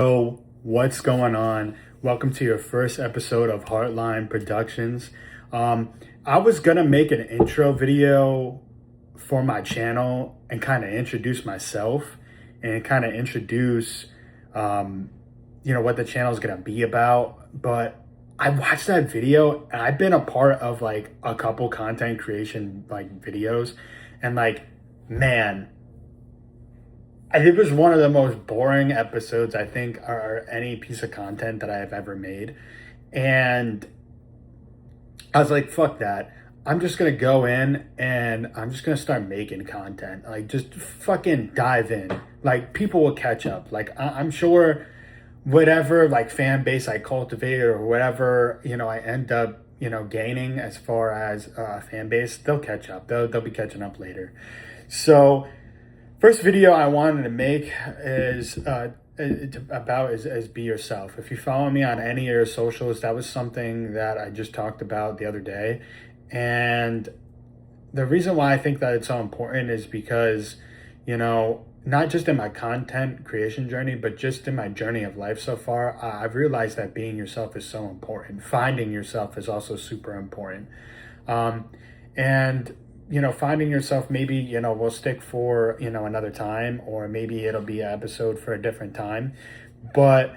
So, what's going on? Welcome to your first episode of Heartline Productions. I was gonna make an intro video for my channel and kind of introduce myself and kind of introduce, what the channel is gonna be about. But I watched that video and I've been a part of like a couple content creation like videos, and like, man, it was one of the most boring episodes I think or any piece of content that I have ever made. And I was like, fuck that. I'm just gonna go in and I'm just gonna start making content. Like, just fucking dive in. Like, people will catch up. Like, I'm sure whatever like fan base I cultivate or whatever, I end up, gaining as far as fan base, they'll catch up. They'll be catching up later. So first video I wanted to make is is be yourself. If you follow me on any of your socials, that was something that I just talked about the other day. And the reason why I think that it's so important is because, not just in my content creation journey, but just in my journey of life so far, I've realized that being yourself is so important. Finding yourself is also super important. And finding yourself, maybe, we'll stick for, another time, or maybe it'll be an episode for a different time. But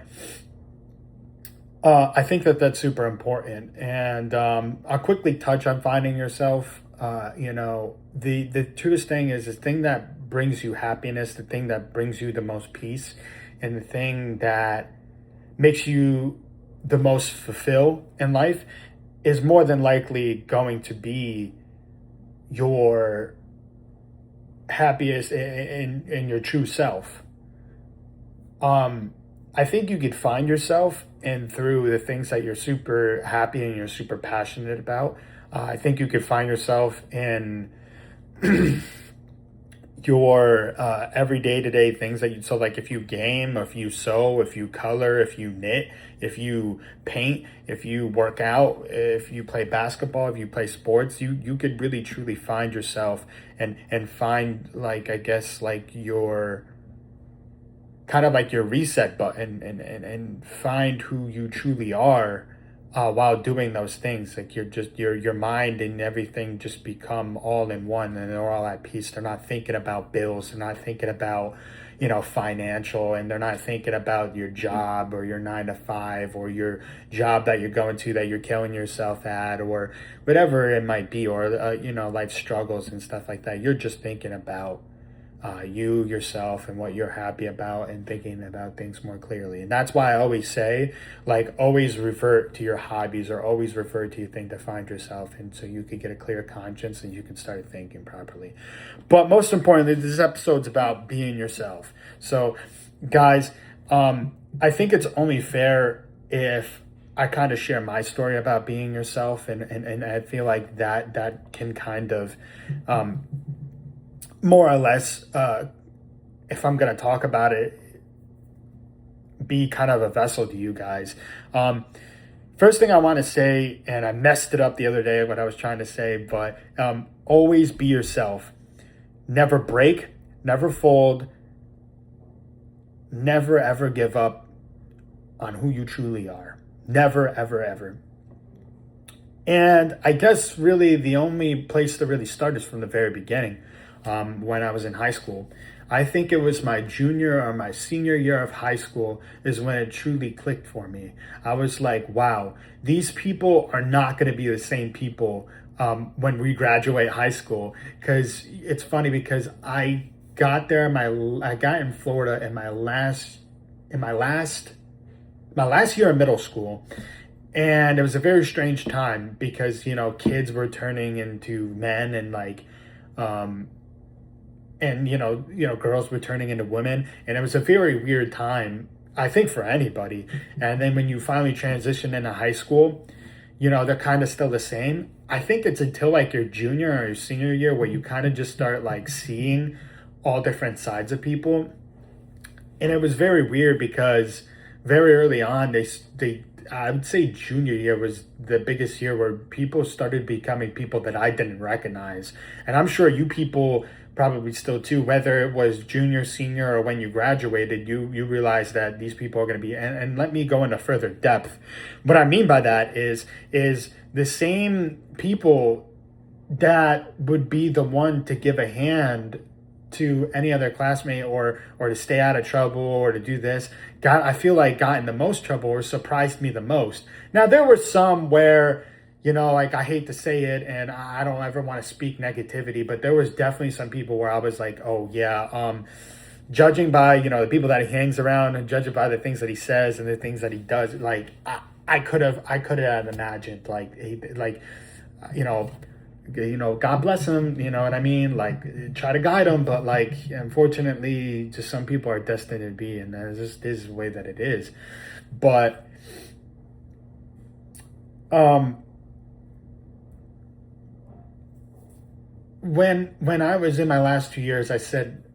I think that that's super important. And I'll quickly touch on finding yourself. The truest thing is the thing that brings you happiness, the thing that brings you the most peace, and the thing that makes you the most fulfilled in life is more than likely going to be your happiest in your true self. I think you could find yourself and through the things that you're super happy and you're super passionate about. I think you could find yourself in your everyday to day things that so like if you game, if you sew, if you color, if you knit, if you paint, if you work out, if you play basketball, if you play sports, you could really truly find yourself and find, like, I guess, like your kind of like your reset button, and find who you truly are while doing those things. Like, you're just your mind and everything just become all in one, and they're all at peace. They're not thinking about bills, they're not thinking about financial, and they're not thinking about your job or your 9 to 5 or your job that you're going to that you're killing yourself at, or whatever it might be, or life struggles and stuff like that. You're just thinking about you, yourself, and what you're happy about, and thinking about things more clearly. And that's why I always say, like, always revert to your hobbies, or always revert to your thing to find yourself, and so you could get a clear conscience and you can start thinking properly. But most importantly, this episode's about being yourself. So, guys, I think it's only fair if I kind of share my story about being yourself, and I feel like that can kind of more or less, if I'm going to talk about it, be kind of a vessel to you guys. First thing I want to say, and I messed it up the other day what I was trying to say, but always be yourself. Never break, never fold, never ever give up on who you truly are. Never, ever, ever. And I guess really the only place to really start is from the very beginning. When I was in high school, I think it was my junior or my senior year of high school is when it truly clicked for me. I was like, wow, these people are not going to be the same people when we graduate high school. Because it's funny, because I got there, I got in Florida in my last year of middle school. And it was a very strange time because, kids were turning into men, and like, girls were turning into women. And it was a very weird time, I think, for anybody. And then when you finally transition into high school, they're kind of still the same. I think it's until like your junior or your senior year where you kind of just start like seeing all different sides of people. And it was very weird because very early on, I would say junior year was the biggest year where people started becoming people that I didn't recognize. And I'm sure you people probably still too, whether it was junior, senior, or when you graduated, you realize that these people are going to be, and let me go into further depth. What I mean by that is the same people that would be the one to give a hand to any other classmate, or to stay out of trouble, or to do this, I feel like got in the most trouble or surprised me the most. Now there were some where, like, I hate to say it, and I don't ever want to speak negativity, but there was definitely some people where I was like, oh yeah, judging by, the people that he hangs around, and judging by the things that he says and the things that he does, like I could have imagined, like, God bless him, you know what I mean? Like, try to guide him, but, like, unfortunately, just some people are destined to be, and this is the way that it is. But, when I was in my last 2 years, I said,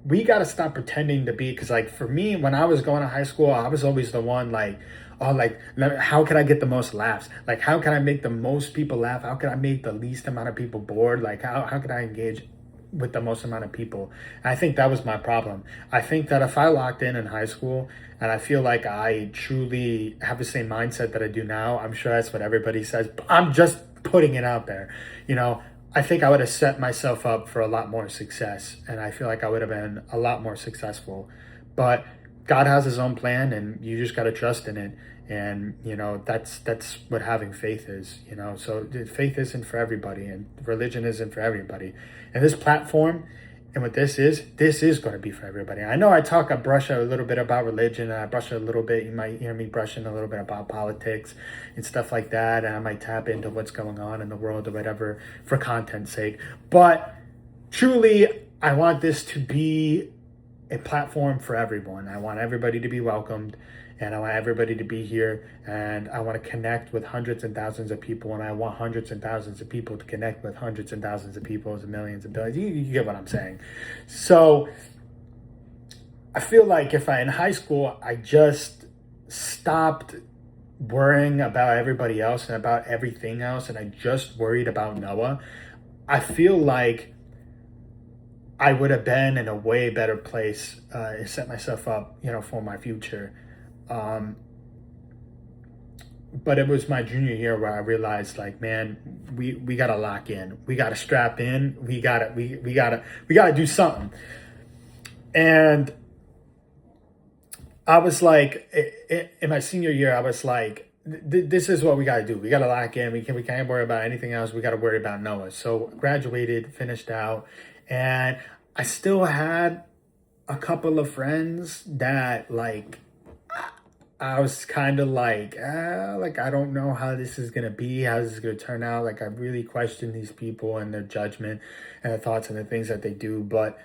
we got to stop pretending to be, because, like, for me, when I was going to high school, I was always the one, like, oh, like, how can I get the most laughs? Like, how can I make the most people laugh? How can I make the least amount of people bored? Like, how can I engage with the most amount of people? And I think that was my problem. I think that if I locked in high school, and I feel like I truly have the same mindset that I do now, I'm sure that's what everybody says, but I'm just putting it out there, I think I would have set myself up for a lot more success, and I feel like I would have been a lot more successful. But God has his own plan, and you just got to trust in it. And, that's what having faith is, so faith isn't for everybody, and religion isn't for everybody. And this platform, and what this is going to be for everybody. I know I brush a little bit about religion, and I brush a little bit, you might hear me brushing a little bit about politics and stuff like that. And I might tap into what's going on in the world or whatever for content's sake. But truly, I want this to be a platform for everyone. I want everybody to be welcomed, and I want everybody to be here, and I want to connect with hundreds and thousands of people, and I want hundreds and thousands of people to connect with hundreds and thousands of people, and millions and billions. You get what I'm saying. So I feel like if in high school, I just stopped worrying about everybody else and about everything else, and I just worried about Noah, I feel like I would have been in a way better place, set myself up, for my future. But it was my junior year where I realized, like, man, we got to lock in. We got to strap in. We got to do something. And I was like, in my senior year, I was like, this is what we got to do. We got to lock in. We can't worry about anything else. We got to worry about Noah. So graduated, finished out, and I still had a couple of friends that, like, I was kind of like, I don't know how this is going to be, how this is going to turn out. Like, I really question these people and their judgment and their thoughts and the things that they do. But,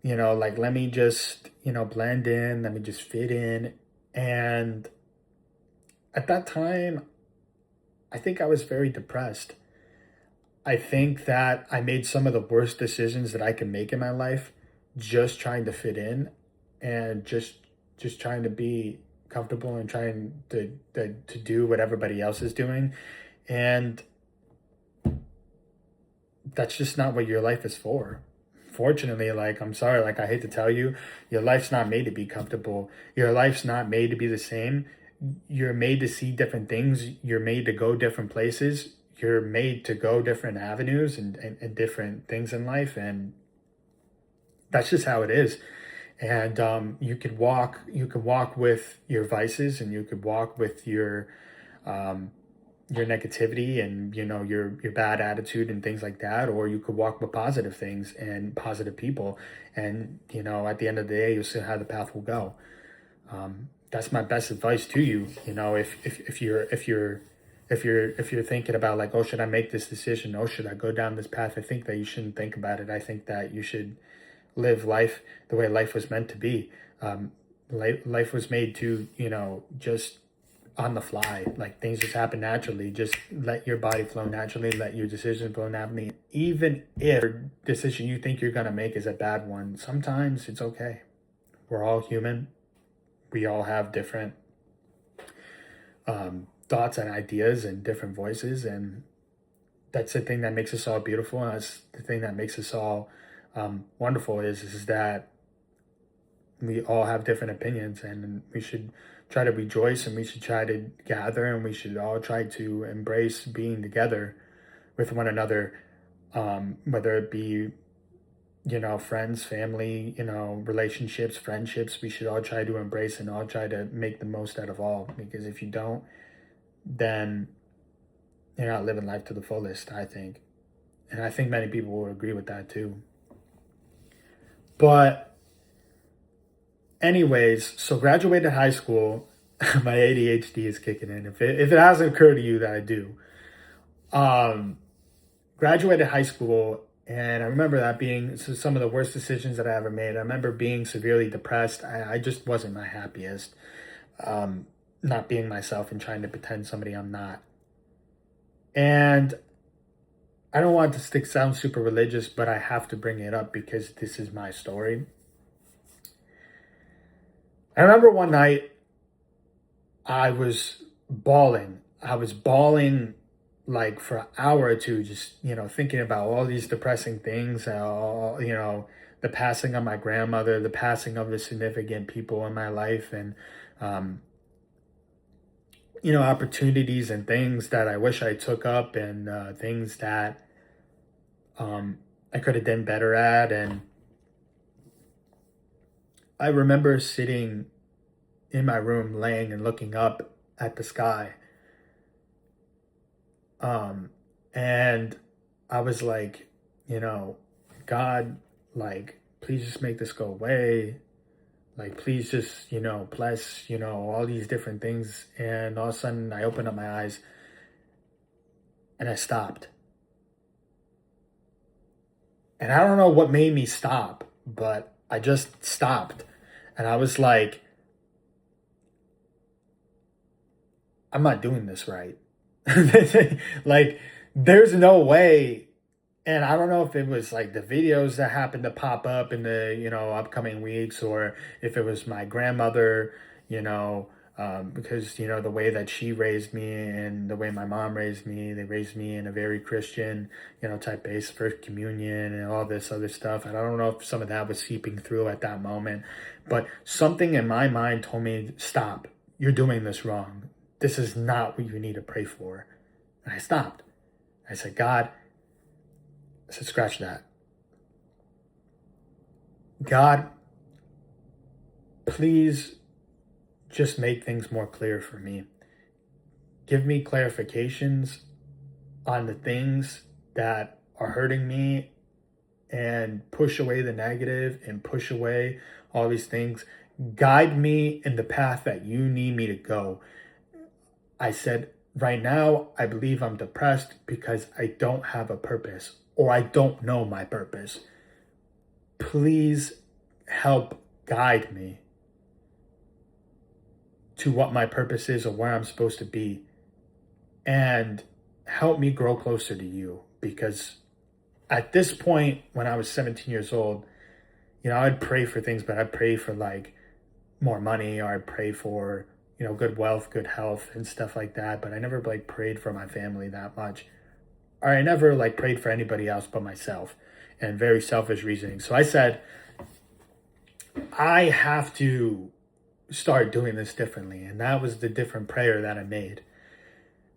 like, let me just, blend in, let me just fit in. And at that time, I think I was very depressed. I think that I made some of the worst decisions that I can make in my life, just trying to fit in, and just trying to be comfortable, and trying to do what everybody else is doing. And that's just not what your life is for. Fortunately, like, I'm sorry, like, I hate to tell you, your life's not made to be comfortable. Your life's not made to be the same. You're made to see different things. You're made to go different places. You're made to go different avenues and different things in life. And that's just how it is. And you could walk with your vices, and you could walk with your negativity and, your bad attitude and things like that, or you could walk with positive things and positive people. And, at the end of the day, you'll see how the path will go. That's my best advice to you. If you're thinking about, like, oh, should I make this decision? Oh, should I go down this path? I think that you shouldn't think about it. I think that you should live life the way life was meant to be. Life was made to, just on the fly, like, things just happen naturally. Just let your body flow naturally, let your decisions flow naturally. Even if the decision you think you're going to make is a bad one, sometimes it's okay. We're all human. We all have different thoughts and ideas and different voices, and that's the thing that makes us all beautiful, and that's the thing that makes us all wonderful, is that we all have different opinions, and we should try to rejoice, and we should try to gather, and we should all try to embrace being together with one another, whether it be, friends, family, relationships, friendships. We should all try to embrace and all try to make the most out of all, because if you don't, then you're not living life to the fullest, I think. And I think many people will agree with that too. But anyways, so graduated high school. My ADHD is kicking in. If it hasn't occurred to you that I do. Graduated high school, and I remember that being some of the worst decisions that I ever made. I remember being severely depressed. I just wasn't my happiest. Not being myself and trying to pretend somebody I'm not. And I don't want to sound super religious, but I have to bring it up because this is my story. I remember one night I was bawling. I was bawling like for an hour or two, just, thinking about all these depressing things, the passing of my grandmother, the passing of the significant people in my life, and, opportunities and things that I wish I took up, and things that I could have done better at. And I remember sitting in my room, laying and looking up at the sky. And I was like, God, like, please just make this go away. Like, please just, bless, all these different things. And all of a sudden I opened up my eyes and I stopped. And I don't know what made me stop, but I just stopped. And I was like, I'm not doing this right. Like, there's no way. And I don't know if it was like the videos that happened to pop up in the, upcoming weeks, or if it was my grandmother, because, the way that she raised me and the way my mom raised me, they raised me in a very Christian, type base, first communion and all this other stuff. And I don't know if some of that was seeping through at that moment, but something in my mind told me, stop, you're doing this wrong. This is not what you need to pray for. And I stopped. I said, God, I said, scratch that. God, please just make things more clear for me. Give me clarifications on the things that are hurting me, and push away the negative and push away all these things. Guide me in the path that you need me to go. I said, right now, I believe I'm depressed because I don't have a purpose, or I don't know my purpose. Please help guide me to what my purpose is, or where I'm supposed to be, and help me grow closer to you. Because at this point, when I was 17 years old, I'd pray for things, but I'd pray for like more money, or I'd pray for, good wealth, good health and stuff like that. But I never like prayed for my family that much. Or I never like prayed for anybody else but myself, and very selfish reasoning. So I said, I have to start doing this differently. And that was the different prayer that I made.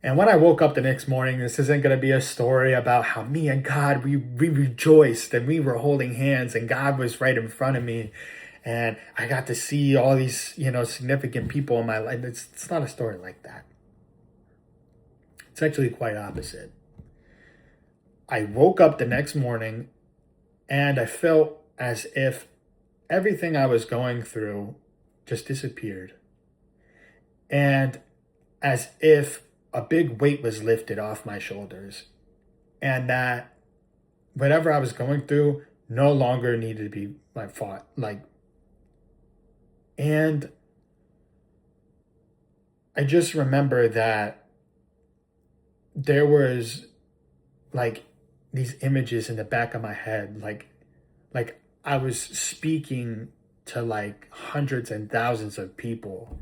And when I woke up the next morning, this isn't going to be a story about how me and God, we rejoiced and we were holding hands and God was right in front of me. And I got to see all these, significant people in my life. It's not a story like that. It's actually quite opposite. I woke up the next morning and I felt as if everything I was going through just disappeared. And as if a big weight was lifted off my shoulders. And that whatever I was going through no longer needed to be my fault. And I just remember that there was like these images in the back of my head, like I was speaking to like hundreds and thousands of people,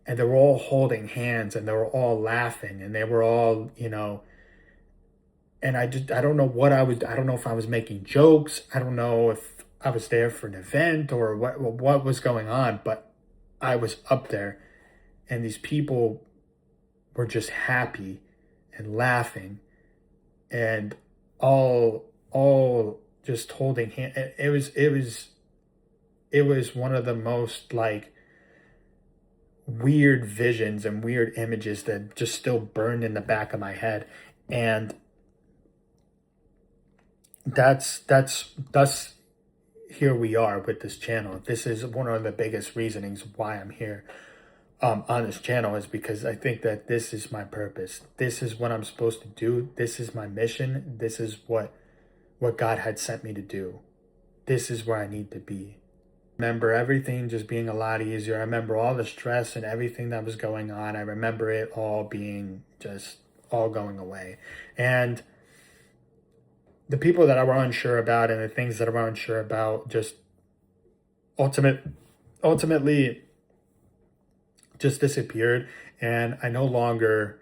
and they were all holding hands, and they were all laughing, and they were all, And I don't know what I don't know if I was making jokes. I don't know if I was there for an event or what was going on, but I was up there, and these people were just happy and laughing and all just holding hand. It was one of the most like weird visions and weird images that just still burned in the back of my head. And that's here we are with this channel. This is one of the biggest reasonings why I'm here on this channel, is because I think that this is my purpose. This is what I'm supposed to do. This is my mission. This is what God had sent me to do. This is where I need to be. I remember everything just being a lot easier. I remember all the stress and everything that was going on. I remember it all being just all going away. And the people that I were unsure about and the things that I were unsure about just ultimately just disappeared. And I no longer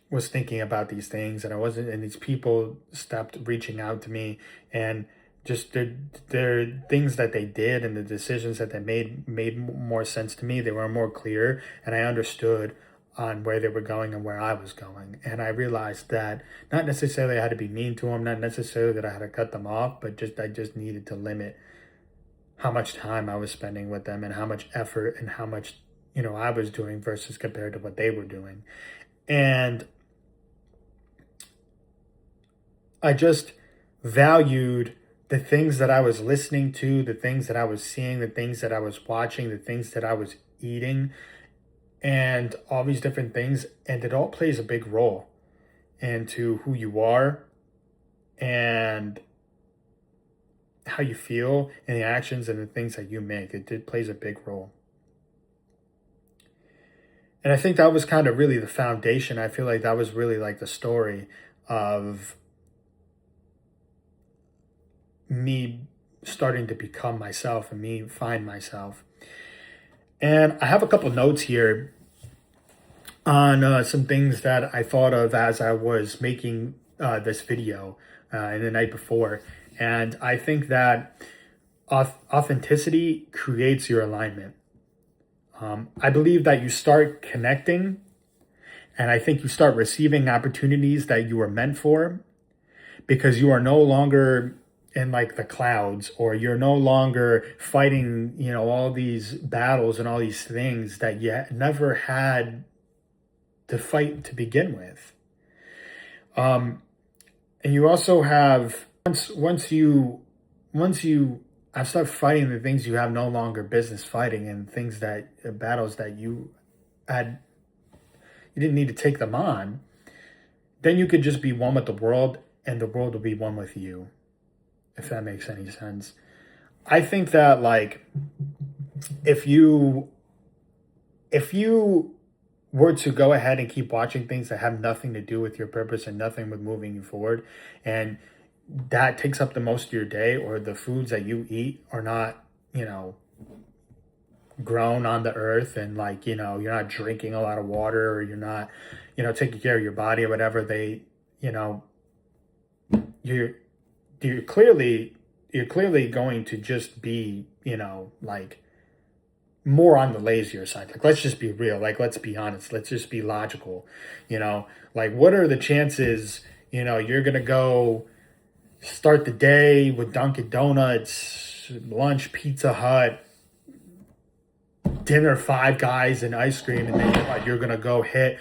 was thinking about these things, and and these people stopped reaching out to me, and just their things that they did and the decisions that they made more sense to me. They were more clear, and I understood on where they were going and where I was going. And I realized that not necessarily I had to be mean to them, not necessarily that I had to cut them off, but I just needed to limit how much time I was spending with them and how much effort and how much, I was doing versus compared to what they were doing. And I just valued the things that I was listening to, the things that I was seeing, the things that I was watching, the things that I was eating, and all these different things. And it all plays a big role into who you are and how you feel and the actions and the things that you make. It plays a big role. And I think that was kind of really the foundation. I feel like that was really like the story of me starting to become myself and me find myself. And I have a couple notes here on some things that I thought of as I was making this video and the night before. And I think that authenticity creates your alignment. I believe that you start connecting, and I think you start receiving opportunities that you were meant for, because you are no longer in like the clouds, or you're no longer fighting, all these battles and all these things that you never had to fight to begin with. And you also have, once you start fighting the things you have no longer business fighting, and battles that you didn't need to take them on, then you could just be one with the world, and the world will be one with you. If that makes any sense. I think that like if you were to go ahead and keep watching things that have nothing to do with your purpose and nothing with moving you forward, and that takes up the most of your day, or the foods that you eat are not, grown on the earth, and like, you're not drinking a lot of water, or you're not, taking care of your body or whatever, you're clearly going to just be, like more on the lazier side. Like, let's just be real. Like, let's be honest. Let's just be logical. Like, what are the chances, you're going to go start the day with Dunkin' Donuts, lunch, Pizza Hut, dinner, Five Guys, and ice cream, and then you're going to go hit,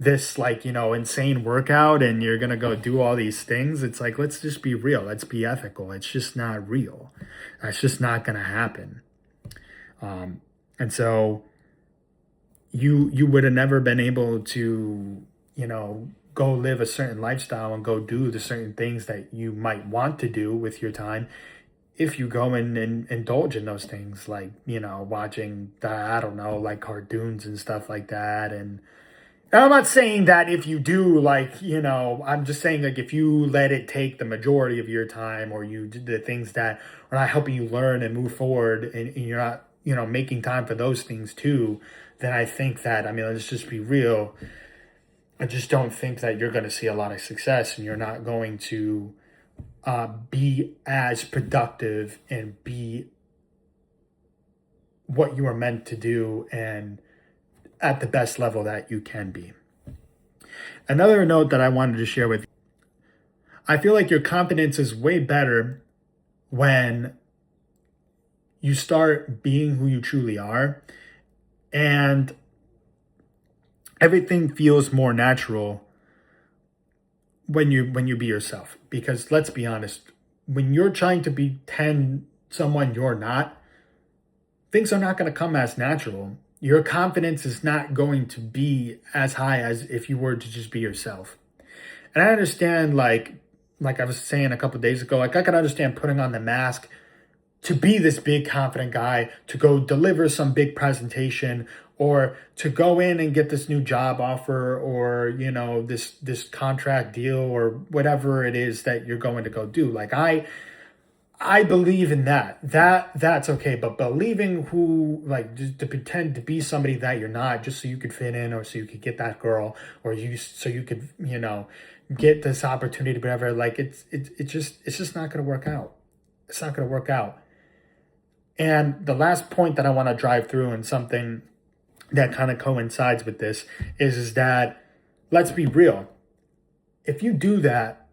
this like, insane workout, and you're going to go do all these things? It's like, let's just be real. Let's be ethical. It's just not real. That's just not going to happen. And so you would have never been able to, go live a certain lifestyle and go do the certain things that you might want to do with your time if you go and indulge in those things, like, watching like cartoons and stuff like that. And I'm not saying that if you do, like, I'm just saying, like, if you let it take the majority of your time, or you do the things that are not helping you learn and move forward, and you're not, making time for those things too, then I think that, let's just be real. I just don't think that you're going to see a lot of success, and you're not going to be as productive and be what you are meant to do and at the best level that you can be. Another note that I wanted to share with you, I feel like your confidence is way better when you start being who you truly are, and everything feels more natural when you be yourself. Because let's be honest, when you're trying to pretend someone you're not, things are not going to come as natural. Your confidence is not going to be as high as if you were to just be yourself. And I understand, like I was saying a couple of days ago, like I can understand putting on the mask to be this big confident guy, to go deliver some big presentation, or to go in and get this new job offer, or this contract deal, or whatever it is that you're going to go do. Like I believe in that's okay. But believing just to pretend to be somebody that you're not, just so you could fit in, or so you could get that girl, or so you could get this opportunity, whatever, like it's just not going to work out. It's not going to work out. And the last point that I want to drive through, and something that kind of coincides with this, is that, let's be real. If you do that,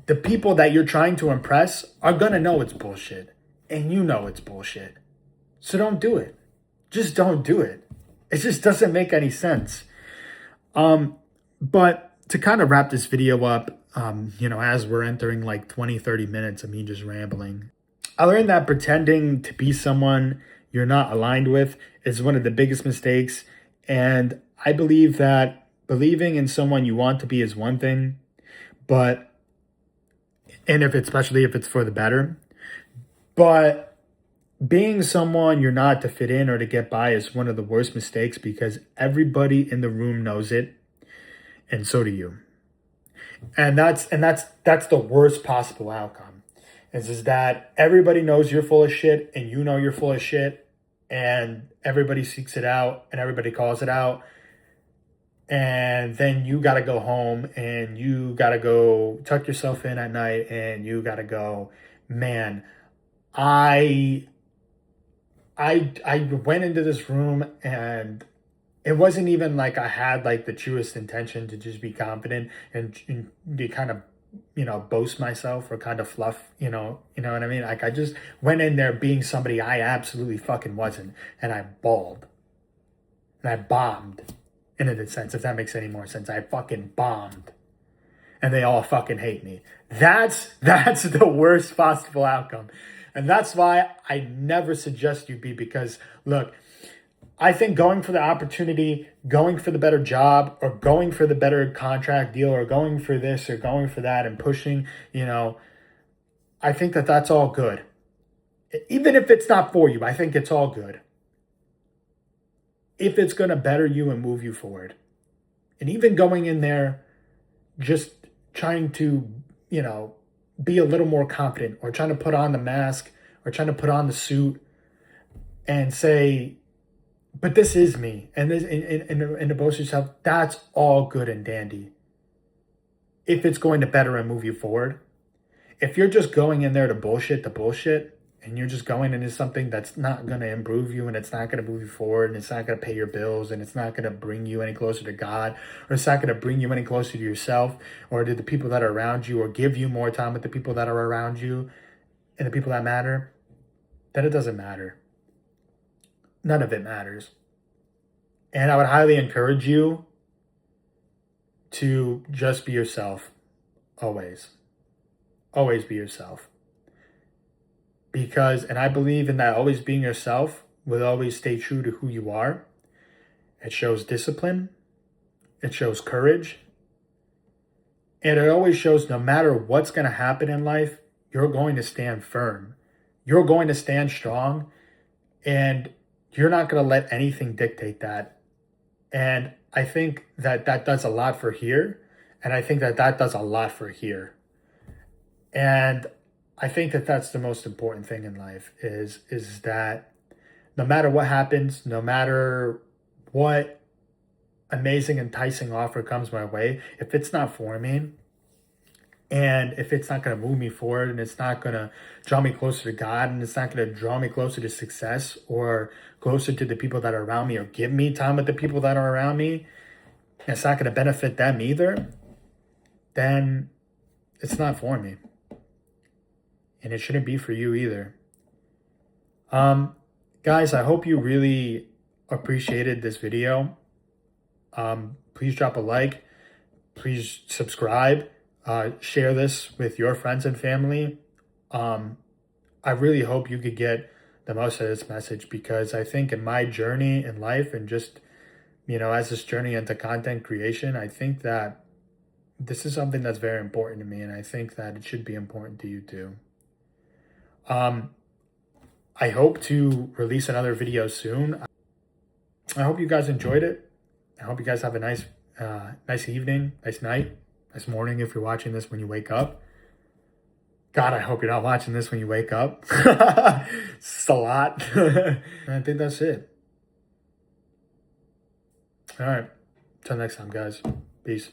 the people that you're trying to impress are going to know it's bullshit. And you know it's bullshit. So don't do it. Just don't do it. It just doesn't make any sense. But to kind of wrap this video up, as we're entering like 20, 30 minutes of me just rambling, I learned that pretending to be someone you're not aligned with is one of the biggest mistakes. And I believe that believing in someone you want to be is one thing, especially if it's for the better, but being someone you're not to fit in or to get by is one of the worst mistakes, because everybody in the room knows it, and so do you. And that's the worst possible outcome. Is that everybody knows you're full of shit, and you know you're full of shit, and everybody seeks it out, and everybody calls it out. And then you got to go home, and you got to go tuck yourself in at night, and you got to go, man, I went into this room, and it wasn't even like I had like the truest intention to just be confident and to kind of boast myself or kind of fluff, you know what I mean? Like I just went in there being somebody I absolutely fucking wasn't, and I bawled. And I bombed, in a sense, if that makes any more sense. I fucking bombed. And they all fucking hate me. That's the worst possible outcome. And that's why I never suggest you be, because look, I think going for the opportunity, going for the better job, or going for the better contract deal, or going for this or going for that and pushing, I think that that's all good. Even if it's not for you, I think it's all good. If it's going to better you and move you forward. And even going in there, just trying to, be a little more confident, or trying to put on the mask, or trying to put on the suit and say, but this is me, and this and to boast yourself, that's all good and dandy. If it's going to better and move you forward. If you're just going in there to bullshit the bullshit, and you're just going into something that's not going to improve you, and it's not going to move you forward, and it's not going to pay your bills, and it's not going to bring you any closer to God, or it's not going to bring you any closer to yourself, or to the people that are around you, or give you more time with the people that are around you, and the people that matter, then it doesn't matter. None of it matters. And I would highly encourage you to just be yourself. Always. Always be yourself. And I believe in that always being yourself will always stay true to who you are. It shows discipline. It shows courage. And it always shows no matter what's going to happen in life, you're going to stand firm. You're going to stand strong. And you're not going to let anything dictate that. And I think that does a lot for here. And I think that does a lot for here. And I think that that's the most important thing in life is that no matter what happens, no matter what amazing, enticing offer comes my way, if it's not for me, and if it's not going to move me forward, and it's not going to draw me closer to God, and it's not going to draw me closer to success or closer to the people that are around me, or give me time with the people that are around me, and it's not going to benefit them either, then it's not for me. And it shouldn't be for you either. Guys, I hope you really appreciated this video. Please drop a like. Please subscribe. Share this with your friends and family. I really hope you could get the most of this message, because I think in my journey in life, and just, as this journey into content creation, I think that this is something that's very important to me, and I think that it should be important to you too. I hope to release another video soon. I hope you guys enjoyed it. I hope you guys have a nice evening, nice night, nice morning if you're watching this when you wake up. God, I hope you're not watching this when you wake up. It's a lot. And I think that's it. All right. Till next time, guys. Peace.